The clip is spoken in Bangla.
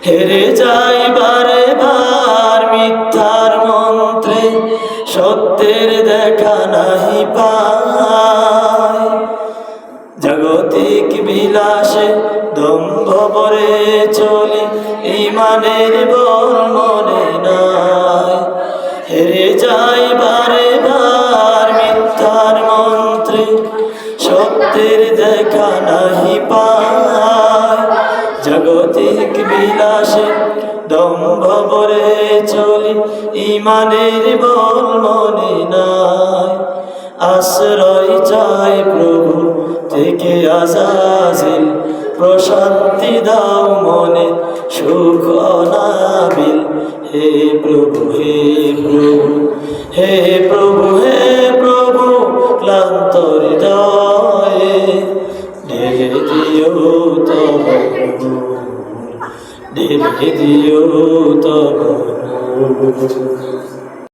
হেরে যাই বারে বার মিথ্যার মন্ত্রে, সত্যের দেখা নাহি পাই। জাগতিক বিলাসে দম্ভ ভরে চলি, ইমানের বল মনে নাই। হেরে যাই বারে বার মিথ্যার মন্ত্রে, সত্যের দেখা নাহি পাই। জাগতিক বিলাসে দম্ভ ভরে চলি, ইমানের বল মনে নাই। আশ্রয় চাই প্রভু থেকে আজাজিল, প্রশান্তি দাও মনে সুখ অনাবিল। হে প্রভু হে প্রভু হে প্রভু হে প্রভু, ক্লান্ত হৃদয়ে ঢেলে দিও তব নূর, ঢেলে দিও তব নূর।